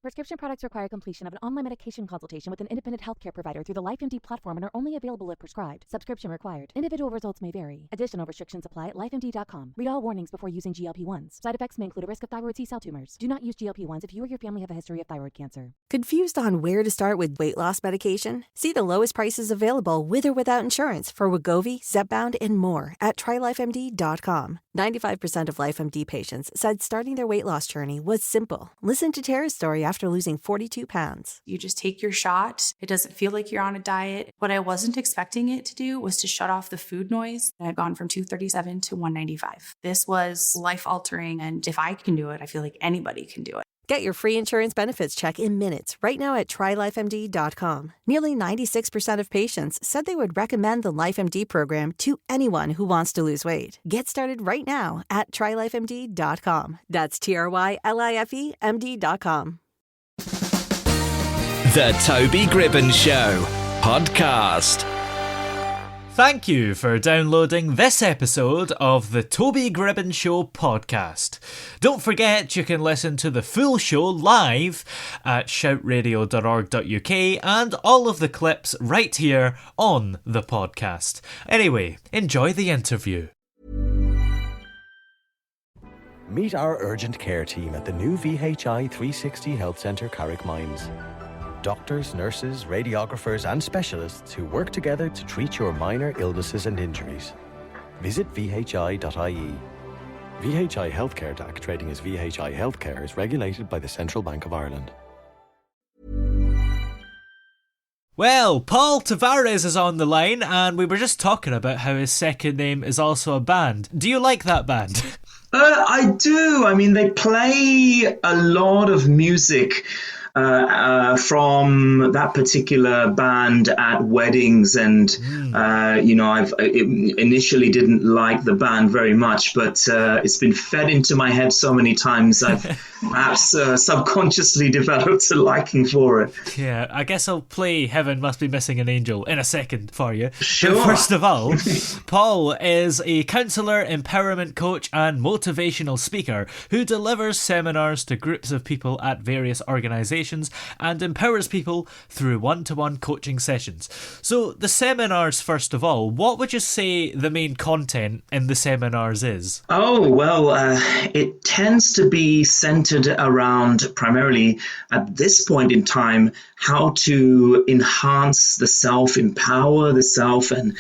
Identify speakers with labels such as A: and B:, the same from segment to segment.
A: Prescription products require completion of an online medication consultation with an independent healthcare provider through the LifeMD platform and are only available if prescribed. Subscription required. Individual results may vary. Additional restrictions apply at lifemd.com. Read all warnings before using GLP-1s. Side effects may include a risk of thyroid C-cell tumors. Do not use GLP-1s if you or your family have a history of thyroid cancer.
B: Confused on where to start with weight loss medication? See the lowest prices available with or without insurance for Wegovy, Zepbound, and more at trylifemd.com. 95% of LifeMD patients said starting their weight loss journey was simple. Listen to Tara's story after losing 42 pounds.
C: You just take your shot. It doesn't feel like you're on a diet. What I wasn't expecting it to do was to shut off the food noise. I've gone from 237 to 195. This was life-altering, and if I can do it, I feel like anybody can do it.
B: Get your free insurance benefits check in minutes right now at trylifemd.com. Nearly 96% of patients said they would recommend the LifeMD program to anyone who wants to lose weight. Get started right now at trylifemd.com. That's TRYLIFEMD.com.
D: The Toby Gribben Show podcast.
E: Thank you for downloading this episode of the Toby Gribben Show podcast. Don't forget you can listen to the full show live at shoutradio.org.uk and all of the clips right here on the podcast. Anyway, enjoy the interview.
F: Meet our urgent care team at the new VHI 360 Health Centre Carrickmines. Doctors, nurses, radiographers and specialists who work together to treat your minor illnesses and injuries. Visit vhi.ie. VHI Healthcare DAC, trading as VHI Healthcare, is regulated by the Central Bank of Ireland.
E: Well, Paul Tavares is on the line, and we were just talking about how his second name is also a band. Do you like that band?
G: I do. I mean, they play a lot of music from that particular band at weddings, and I initially didn't like the band very much, but it's been fed into my head so many times I've perhaps subconsciously developed a liking for it.
E: Yeah, I guess I'll play Heaven Must Be Missing an Angel in a second for you.
G: Sure.
E: But first of all, Paul is a counsellor, empowerment coach and motivational speaker who delivers seminars to groups of people at various organisations and empowers people through one-to-one coaching sessions. So the seminars, first of all, what would you say the main content in the seminars is?
G: Oh, well, it tends to be centered around primarily at this point in time how to enhance the self, empower the self, and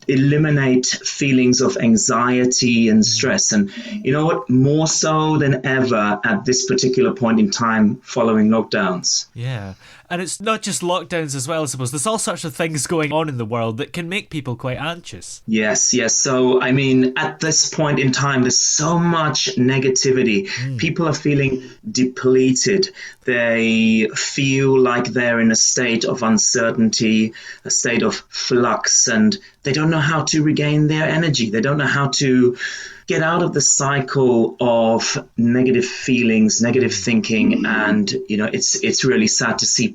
G: eliminate feelings of anxiety and stress. And you know what? More so than ever at this particular point in time following lockdowns.
E: Yeah. And it's not just lockdowns as well, I suppose. There's all sorts of things going on in the world that can make people quite anxious.
G: Yes. So, I mean, at this point in time, there's so much negativity. People are feeling depleted. They feel like they're in a state of uncertainty, a state of flux, and they don't know how to regain their energy. They don't know how to get out of the cycle of negative feelings, negative thinking, and it's really sad to see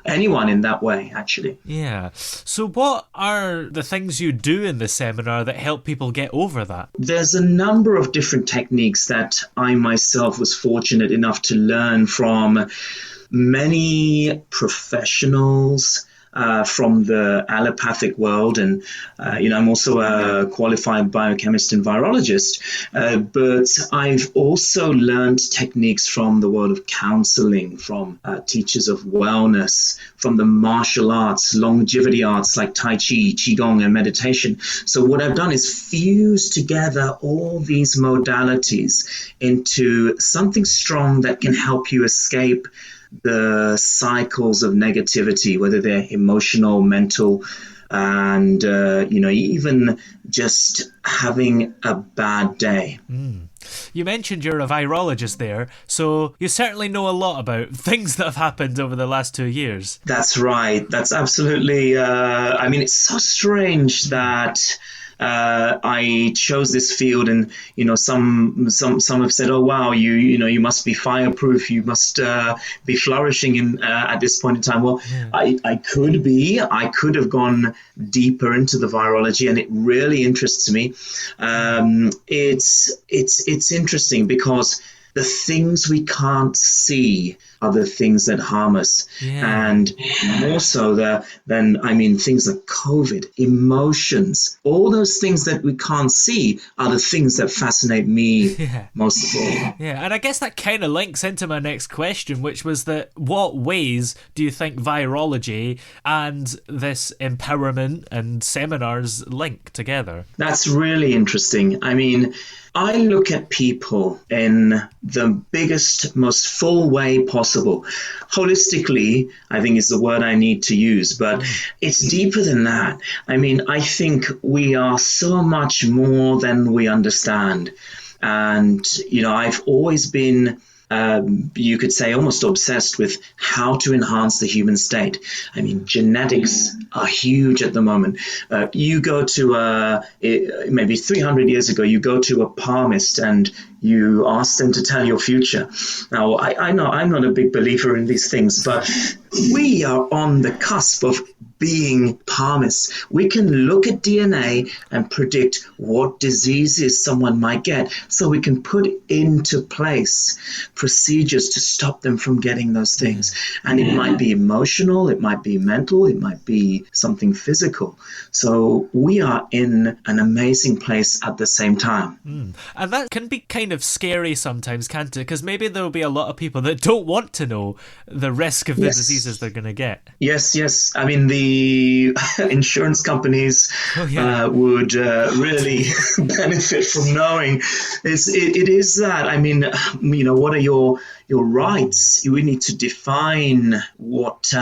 G: anyone in that way, actually.
E: Yeah. So what are the things you do in the seminar that help people get over that?
G: There's a number of different techniques that I myself was fortunate enough to learn from many professionals from the allopathic world, and I'm also a qualified biochemist and virologist, but I've also learned techniques from the world of counseling, from teachers of wellness, from the martial arts, longevity arts like Tai Chi, Qigong, and meditation. So what I've done is fuse together all these modalities into something strong that can help you escape the cycles of negativity, whether they're emotional, mental, and, even just having a bad day.
E: You mentioned you're a virologist there, so you certainly know a lot about things that have happened over the last 2 years.
G: That's right. That's absolutely, it's so strange that I chose this field, and some have said, "Oh wow, you must be fireproof. You must be flourishing at this point in time." Well, I could be. I could have gone deeper into the virology, and it really interests me. It's interesting because the things we can't see are the things that harm us. And more so than things like COVID, emotions, all those things that we can't see are the things that fascinate me most of all.
E: Yeah, and I guess that kind of links into my next question, which was that what ways do you think virology and this empowerment and seminars link together?
G: That's really interesting. I mean, I look at people in the biggest, most full way possible. Holistically, I think is the word I need to use, but it's deeper than that. I mean, I think we are so much more than we understand. And, I've always been you could say almost obsessed with how to enhance the human state. I mean, genetics are huge at the moment. You go to maybe 300 years ago, you go to a palmist and you ask them to tell your future. Now, I know I'm not a big believer in these things, but we are on the cusp of being palmists. We can look at DNA and predict what diseases someone might get, so we can put into place procedures to stop them from getting those things. And it might be emotional, it might be mental, it might be something physical. So we are in an amazing place at the same time.
E: And that can be kind of scary sometimes, can't it? Because maybe there will be a lot of people that don't want to know the risk of the diseases they're going to get.
G: Yes. I mean, the insurance companies would really benefit from knowing. It is that. I mean, what are your rights? We need to define what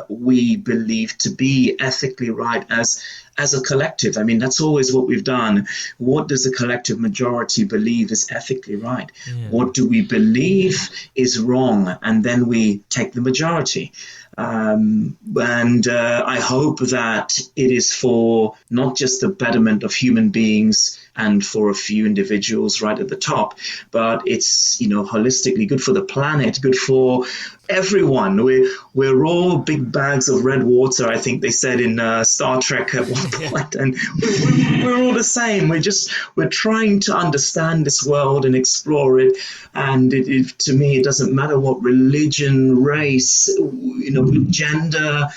G: we believe to be ethically right as a collective. I mean, that's always what we've done. What does the collective majority believe is ethically right? What do we believe is wrong? And then we take the majority. And I hope that it is for not just the betterment of human beings and for a few individuals right at the top, but it's, holistically good for the planet, good for everyone. We're all big bags of red water, I think they said in Star Trek at one point, and we're all the same. We're trying to understand this world and explore it. And to me, it doesn't matter what religion, race, gender,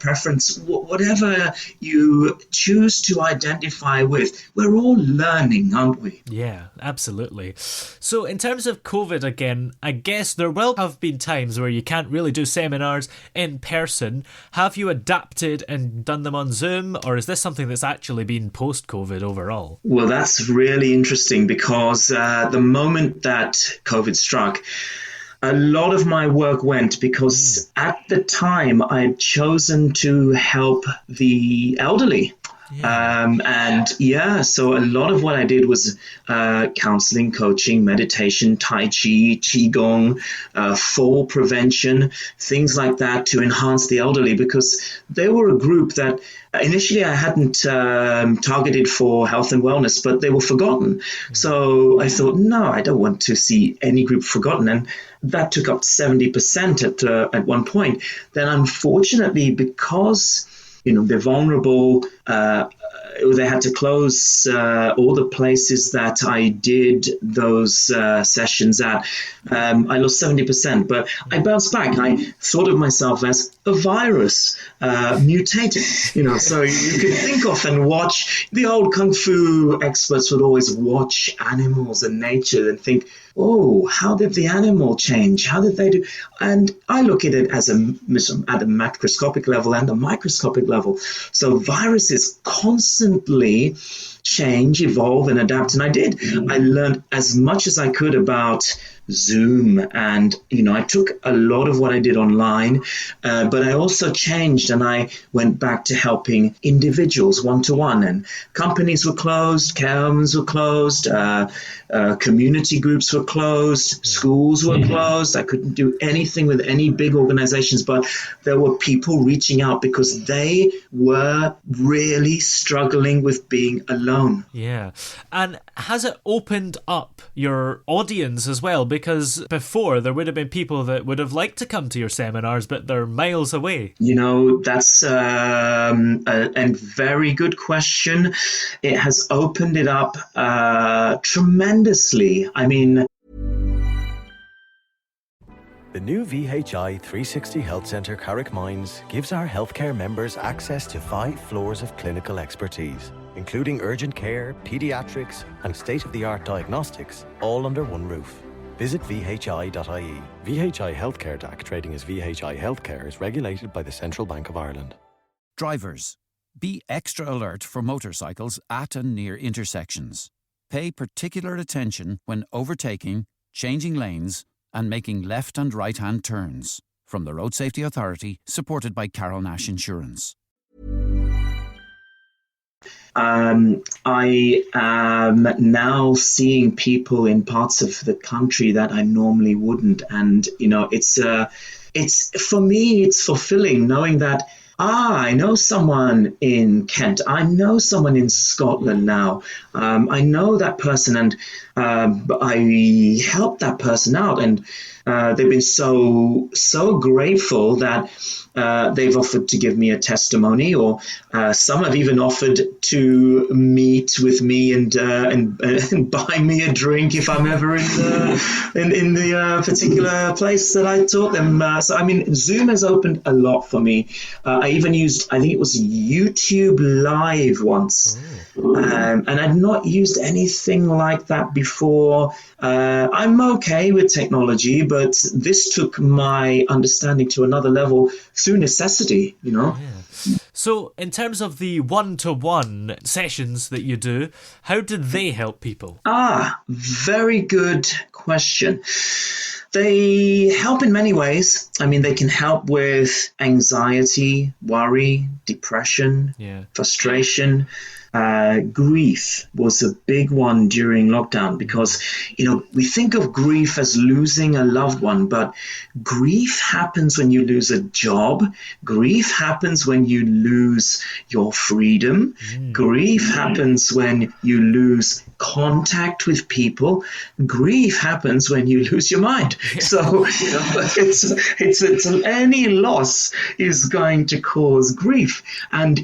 G: preference, whatever you choose to identify with. We're all learning, aren't we?
E: Yeah, absolutely. So in terms of COVID again, I guess there will have been times where you can't really do seminars in person. Have you adapted and done them on Zoom, or is this something that's actually been post-COVID overall?
G: Well, that's really interesting because the moment that COVID struck, a lot of my work went because at the time I had chosen to help the elderly. So a lot of what I did was counseling, coaching, meditation, Tai Chi, Qigong, fall prevention, things like that to enhance the elderly, because they were a group that initially I hadn't targeted for health and wellness, but they were forgotten. So I thought, no, I don't want to see any group forgotten. And that took up 70% at one point. Then unfortunately, because they're vulnerable, they had to close all the places that I did those sessions at. I lost 70%, but I bounced back. I thought of myself as a virus mutated, so you could think of and watch. The old Kung Fu experts would always watch animals and nature and think, oh, how did the animal change? How did they do? And I look at it as at a macroscopic level and a microscopic level. So viruses constantly change, evolve, and adapt. And I did. I learned as much as I could about Zoom, and I took a lot of what I did online, but I also changed and I went back to helping individuals one-to-one, and companies were closed, care homes were closed, community groups were closed, schools were closed. I couldn't do anything with any big organizations, but there were people reaching out because they were really struggling with being alone.
E: Yeah. And has it opened up your audience as well? because before there would have been people that would have liked to come to your seminars, but they're miles away.
G: That's a very good question. It has opened it up tremendously. I mean,
F: The new VHI 360 Health Centre Carrickmines gives our healthcare members access to 5 floors of clinical expertise, including urgent care, paediatrics, and state-of-the-art diagnostics, all under one roof. Visit vhi.ie. VHI Healthcare DAC, trading as VHI Healthcare, is regulated by the Central Bank of Ireland.
H: Drivers, be extra alert for motorcycles at and near intersections. Pay particular attention when overtaking, changing lanes, and making left and right-hand turns. From the Road Safety Authority, supported by Carol Nash Insurance.
G: I am now seeing people in parts of the country that I normally wouldn't. And, it's for me, it's fulfilling knowing that, I know someone in Kent. I know someone in Scotland now. I know that person, and I helped that person out, and they've been so grateful that they've offered to give me a testimony, or some have even offered to meet with me and buy me a drink if I'm ever in the particular place that I taught them. So I mean, Zoom has opened a lot for me. I even used, I think it was YouTube Live once, and I'd not used anything like that before. I'm okay with technology, but this took my understanding to another level through necessity,
E: Yeah. So in terms of the one-to-one sessions that you do, how did they help people?
G: Very good question. They help in many ways. I mean, they can help with anxiety, worry, depression, frustration. Grief was a big one during lockdown because, we think of grief as losing a loved one, but grief happens when you lose a job. Grief happens when you lose your freedom. Grief happens when you lose contact with people. Grief happens when you lose your mind. So it's any loss is going to cause grief, and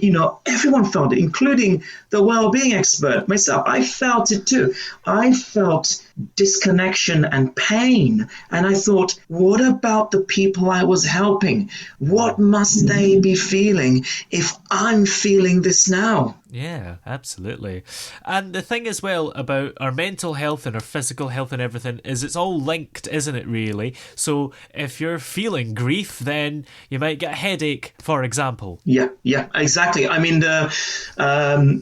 G: everyone felt it, including the well-being expert myself. I felt it too. I felt disconnection and pain, and I thought, what about the people I was helping? What must they be feeling if I'm feeling this now?
E: Yeah, absolutely. And the thing as well about our mental health and our physical health and everything is it's all linked, isn't it, really? So if you're feeling grief, then you might get a headache, for example.
G: Yeah, exactly. I mean,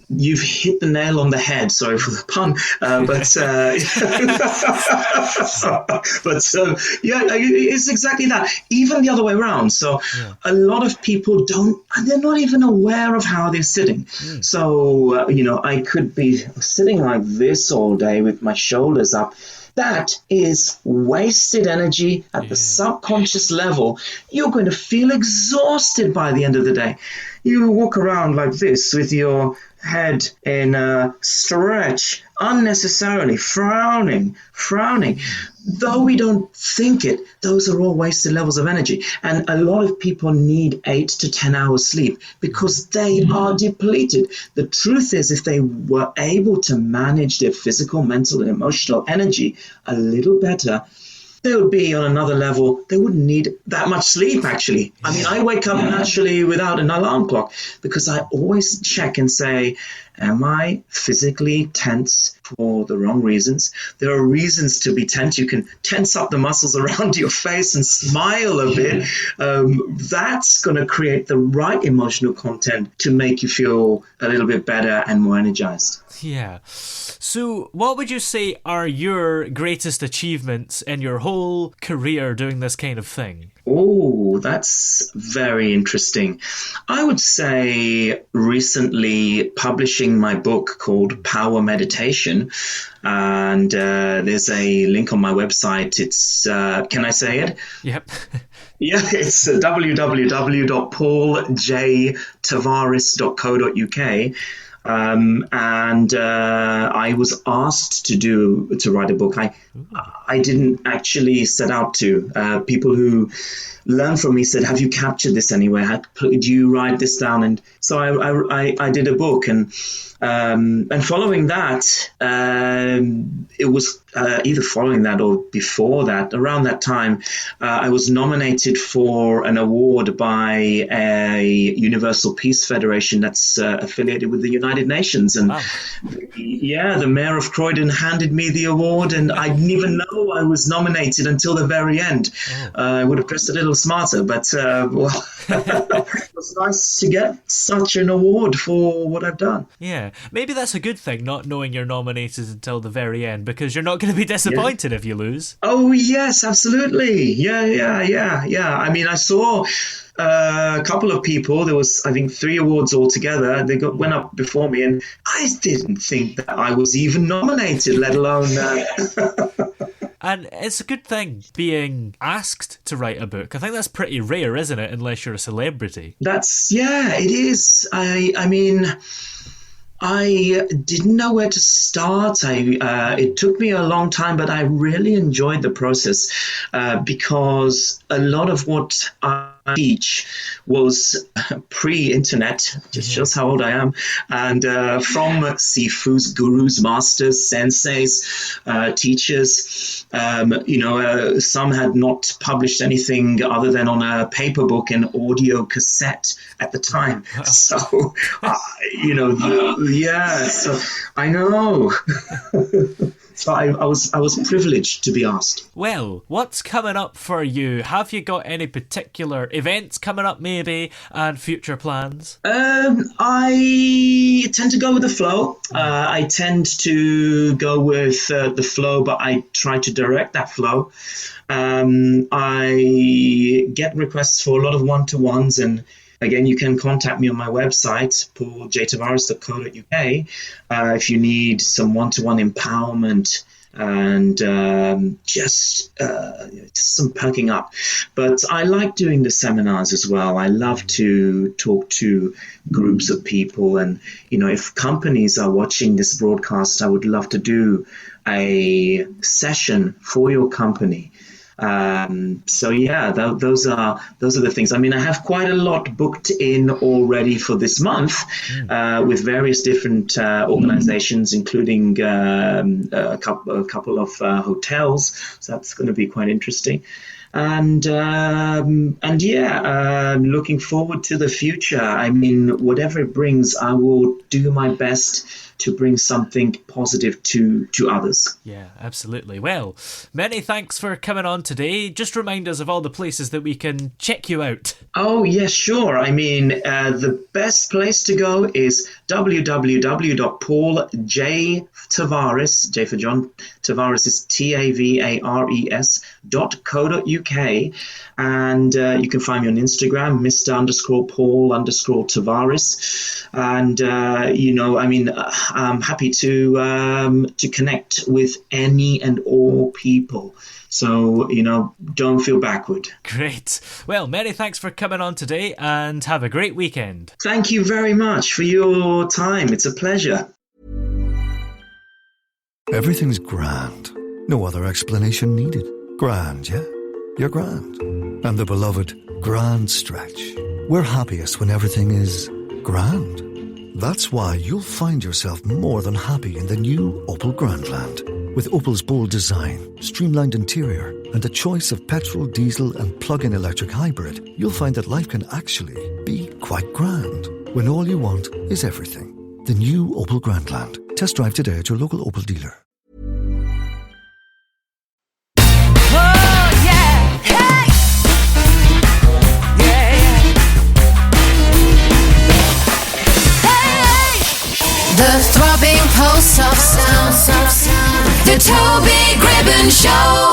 G: you've hit the nail on the head. Sorry for the pun. It's exactly that. Even the other way around. So a lot of people they're not even aware of how they're sitting. So, I could be sitting like this all day with my shoulders up. That is wasted energy at the subconscious level. You're going to feel exhausted by the end of the day. You walk around like this with your head in a stretch, unnecessarily frowning. Though we don't think it, those are all wasted levels of energy. And a lot of people need 8 to 10 hours sleep because they are depleted. The truth is, if they were able to manage their physical, mental, and emotional energy a little better, they would be on another level. They wouldn't need that much sleep, actually. I mean, I wake up naturally without an alarm clock because I always check and say, am I physically tense for the wrong reasons? There are reasons to be tense. You can tense up the muscles around your face and smile a bit. That's going to create the right emotional content to make you feel a little bit better and more energized.
E: Yeah. So what would you say are your greatest achievements in your whole career doing this kind of thing?
G: Oh, that's very interesting. I would say recently publishing my book called Power Meditation, and there's a link on my website. It's, can I say it?
E: Yep.
G: Yeah, it's www.pauljtavares.co.uk. and I was asked to write a book. I didn't actually set out to. People who learned from me said, "Have you captured this anywhere? Did you write this down?" And so I did a book, and following that, it was either following that or before that, around that time, I was nominated for an award by a Universal Peace Federation that's affiliated with the United Nations. And the mayor of Croydon handed me the award, and I didn't even know I was nominated until the very end. I would have dressed a little smarter, but it was nice to get such an award for what I've done.
E: Yeah, maybe that's a good thing, not knowing you're nominated until the very end, because you're not going to be disappointed if you lose.
G: Oh, yes, absolutely. Yeah. I mean, I saw a couple of people. There was, I think, 3 awards altogether. They went up before me, and I didn't think that I was even nominated, let alone...
E: And it's a good thing being asked to write a book. I think that's pretty rare, isn't it? Unless you're a celebrity.
G: It is. I mean, I didn't know where to start. It took me a long time, but I really enjoyed the process because a lot of what I teach was pre-internet, just shows how old I am, and from Sifu's, gurus, masters, senseis, teachers. Some had not published anything other than on a paper book and audio cassette at the time. So, so I know. So I was privileged to be asked.
E: Well, what's coming up for you? Have you got any particular events coming up maybe, and future plans? I tend to go with the flow. I tend to go with the flow, but I try to direct that flow. I get requests for a lot of one-to-ones, and again, you can contact me on my website, pauljtavares.co.uk, if you need some one-to-one empowerment and just some perking up. But I like doing the seminars as well. I love to talk to groups of people. And, if companies are watching this broadcast, I would love to do a session for your company. Those are the things. I mean, I have quite a lot booked in already for this month with various different organizations, including a couple of hotels. So that's going to be quite interesting. And looking forward to the future. I mean, whatever it brings, I will do my best to bring something positive to others. Yeah, absolutely. Well, many thanks for coming on today. Just remind us of all the places that we can check you out.
G: Oh, yes, sure. I mean, the best place to go is www.pauljtavares, J for John, Tavares is TAVARES.co.uk. And you can find me on Instagram, Mr_Paul_Tavares. And, I'm happy to connect with any and all people. So, don't feel backward.
E: Great. Well, many thanks for coming on today and have a great weekend.
G: Thank you very much for your time. It's a pleasure.
I: Everything's grand. No other explanation needed. Grand, yeah? You're grand. And the beloved grand stretch. We're happiest when everything is grand. That's why you'll find yourself more than happy in the new Opel Grandland. With Opel's bold design, streamlined interior, and a choice of petrol, diesel, and plug-in electric hybrid, you'll find that life can actually be quite grand when all you want is everything. The new Opel Grandland. Test drive today at your local Opel dealer.
J: The throbbing pulse of sound. The Toby Gribbon Show.